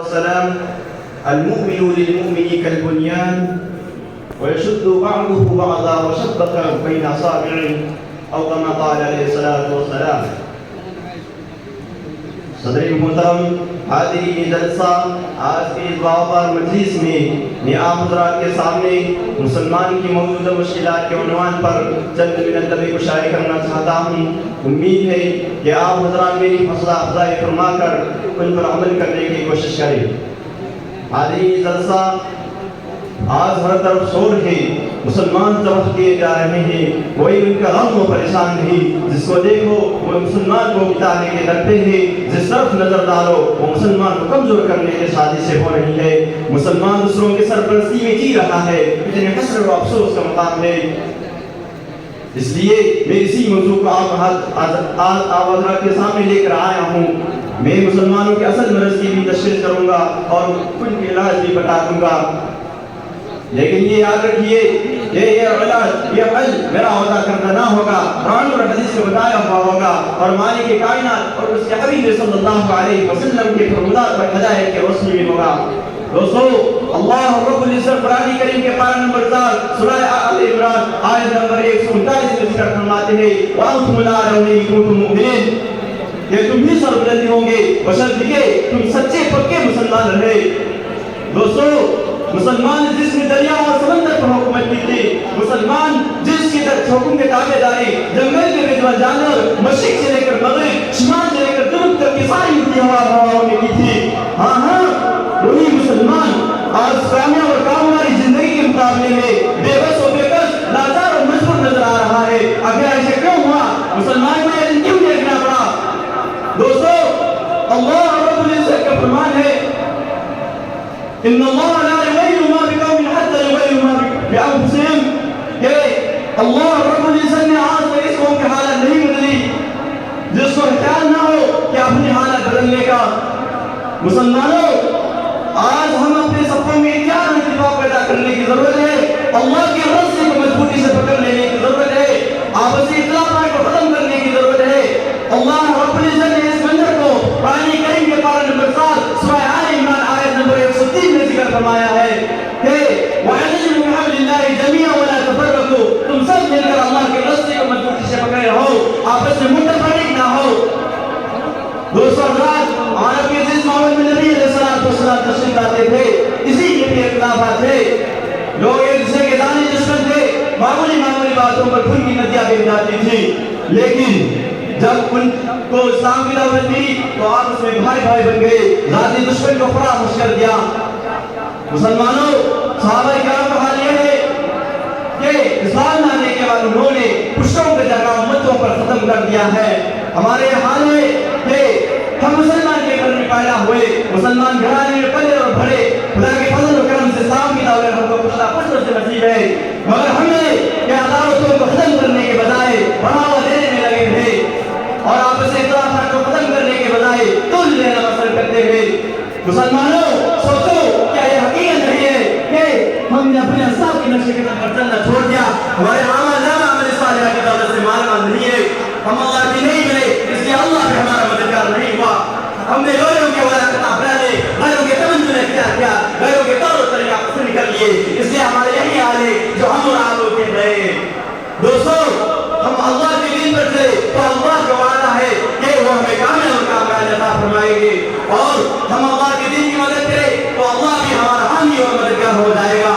والسلام المؤمن للمؤمن كالبنيان ويشد بعضه بعضا وشبك بين أصابعه أو كما قال عليه الصلاة والسلام. صدر محترم حاضرین جلسہ، آج کی اس باوقار مجلس میں آپ حضرات کے سامنے مسلمان کی موجودہ مشکلات کے عنوان پر چند منٹ طلب شائع کرنا چاہتا ہوں. امید ہے کہ آپ حضرات میری حوصلہ افزائی فرما کر ان پر عمل کرنے کی کوشش کریں. حاضرین جلسہ، آج ہر طرف شور ہے، مسلمان ذبح کیے جا رہے ہیں، کوئی ان کا غم و پریشان نہیں. جس کو دیکھو وہ مسلمان کو مٹانے کے در پہ ہے، جس طرف نظر ڈالو وہ مسلمان کو کمزور کرنے کے سازشیں ہو رہی ہے. مسلمان دوسروں کے سرپرستی میں جی رہا ہے، اتنے حسرت و افسوس کا مقام ہے. اس لیے میں اسی موضوع کو آپ حضرات کے سامنے لے کر آیا ہوں. میں مسلمانوں کے اصل مرض کی بھی تشخیص کروں گا اور ان کے علاج بھی بتا دوں گا. لیکن یہ یاد رکھیے کہ یہ علاج، یہ حل میرا عہدہ کرنا نہ ہوگا، قرآن اور حدیث سے بتایا ہوا ہوگا اور مالک کائنات اور اس کے حبیب صلی اللہ علیہ وسلم کے فرمودات پر ہدایت کے روشنی میں ہوگا. دوستو، اللہ رب العزت قرآن کریم کے پارہ نمبر 4 سورہ آل عمران آیت نمبر 139 میں ذکر فرماتے ہیں وَأَنْتُمُ الْأَعْلَوْنَ إِن كُنتُم مُؤْمِنِينَ، کہ تم ہی سربلندی ہوں گے بشرطیکہ تم سچے پکے مسلمان رہے. دوستو، مسلمان جس نے دریا اور سمندر پر حکومت کی تھی، مسلمان جس کی حکم کے تابع داری جنگل کے بے جانور مشرق سے لے کر مغرب، شمال سے لے کر جنوب تک کی ساری ہواؤں نے کی تھی، ہاں وہی مسلمان آج کامیاب اور کامیابی زندگی کے مقابلے میں بے بس و بے کس، لاچار اور مجبور نظر آ رہا ہے. آخر ایسے کیوں ہوا؟ مسلمان کو یہ کیوں دیکھنا پڑا؟ دوستو، اللہ رب العزت کا فرمان ہے ان اللہ لا یغیر ما بقوم حتی یغیروا ما بانفسهم، کہ اللہ رب العزت نے آج تک اس قوم کی حالت نہیں بدلی جس کو خیال نہ ہو کہ اپنی حالت بدلنے کا. مسلمانوں، آج ہم اپنے صفوں میں اتحاد اور اتفاق پیدا کرنے کی ضرورت ہے. اللہ کے رضا کو مضبوطی سے پکڑ لینے کی ضرورت ہے. آپسی اختلافات کو ختم کرنے کی ضرورت ہے. اللہ رب العزت نے اس منظر کو قرآن کریم کے پارہ نمبر 7 سورہ آل عمران آیت نمبر 103 میں ذکر فرمایا ہے کہ وَاعْتَصِمُوا بِحَبْلِ اللَّهِ جَمِيعًا وَلَا تَفَرَّقُوا، تم سب مل کر اللہ کے رضا کو مضبوطی سے پکڑے رہو، آپس میں متفرق نہ ہو. دوستو حضرات، ہمارے کے عزیز محمد بن نبی علیہ السلام تشریف لاتے تھے، اسی کے بھی اختلافات تھے. لوگ ایک دوسرے کے دانے دشمن تھے، معمولی باتوں پر خون کی ندیاں بہہ جاتی تھی. لیکن جب ان کو اسلام کی دعوت دی تو آپس میں بھائی بن گئے، ذاتی دشمن کو فراموش کر دیا. مسلمانوں، صحابہ کرام کا حال یہ ہے کہ اسلام لانے کے بعد انہوں نے پشتوں کی جگہ امتوں پر ختم کر دیا ہے. ہمارے حال ہے کہ ہم مسلمان کے گھر میں پیدا ہوئے، مسلمان گھرانے میں پلے اور بڑھے، خدا کے فضل و کرم سے اسلام کی دعوت ہم کو پشتہ پشتوں سے نصیب ہے. مگر ہم نے کہ عداوتوں کو ختم کرنے کے بجائے بڑھاوا دینے میں لگے تھے اور آپس میں اختلافات کو ختم کرنے کے بجائے تل لینا پسند کرتے ہوئے. مسلمانوں، سوچو کیا یہ حقیقت نہیں ہے کہ ہم نے اپنے اصحاب کی نقش قدم پر چلنا چھوڑ دیا؟ ہمارے عمل صالحہ کی دولت سے مال نہیں ہے، ہم اللہ کی نہیں ملے، اس لیے اللہ بھی ہمارا مددگار نہیں ہوا. ہم نے غیروں کے ولاقت اپنا لے، غیروں کے تمنجن اختیار کیا، غیروں کے طور و طریقہ پسند کر لیے، اس لیے ہمارے یہی حال ہے جو ہم اور آپ لوگ کہہ رہے ہیں. دوستو، ہم اللہ کے دین پر چلے تو اللہ کا وعدہ ہے کہ وہ ہمیں کامیاب اور کامیاب عطا فرمائیں گے، اور ہم اللہ کے دین کی مدد کریں تو اللہ بھی ہمارا حامی اور مددگار ہو جائے گا.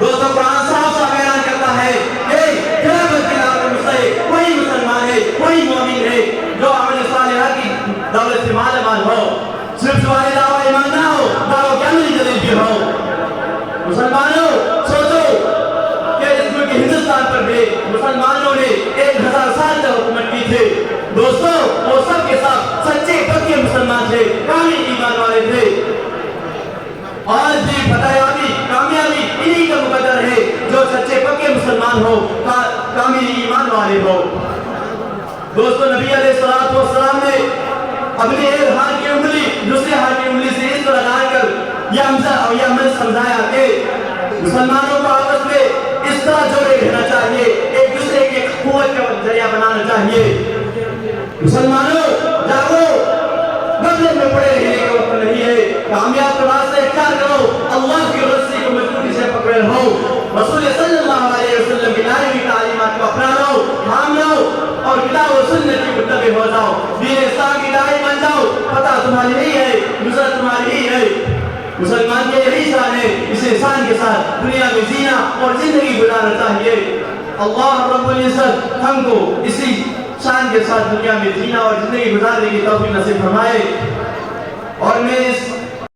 دوستو، قرآن صاف اعلان کرتا ہے کہ قیامت کے دن مستحق وہی مسلمان ہے، وہی مومن ہے جو عمل صالحہ کی دولت سے مالا مال ہو، صرف سوال دعویٰ ایمان نہ ہو، دعویٰ کی عملی دلیل بھی ہو. مسلمانوں، سوچو کہ اس ملک ہندوستان پر بھی مسلمانوں نے 1000 سال تک حکومت کی تھی. دوستو، وہ سب کے ساتھ سچے پکے مسلمان تھے، کامل ایمان والے تھے. آج بھی فتح کامیابی انہی کا مقدر ہے جو سچے پکے مسلمان ہو، کامل ایمان والے ہو. دوستو، نبی علیہ السلام نے اپنے ایک ہاتھ کی انگلی دوسرے ہاتھ کی انگلی سے اس طرح لا کر یہ عمل سمجھایا کہ مسلمانوں کو آپس میں اس طرح جوڑے رہنا چاہیے، ایک دوسرے کی قوت کا ذریعہ بنانا چاہیے. مسلمانوں، جاگو، غفلت میں پڑے رہنے کا وقت نہیں ہے. کامیاب راستے اختیار کرو, اللہ کی رسی کو مضبوطی سے پکڑے رہو, رسول صلی اللہ علیہ وسلم کی لائی ہوئی تعلیمات کو اپنا لو, تھام لو اور کتاب و سنت کی متبع ہو جاؤ, دین اسلام کی داعی بن جاؤ. پتہ تمہاری نہیں ہے, نصرت تمہاری ہی ہے. مسلمان کے یہی شان ہے, اس انسان کے ساتھ دنیا میں جینا اور زندگی گزارنا چاہیے. اللہ رب العزت ہم کو اسی شان کے ساتھ دنیا میں جینا اور زندگی گزارنے کی توفیق نصیب فرمائے. اور میں اس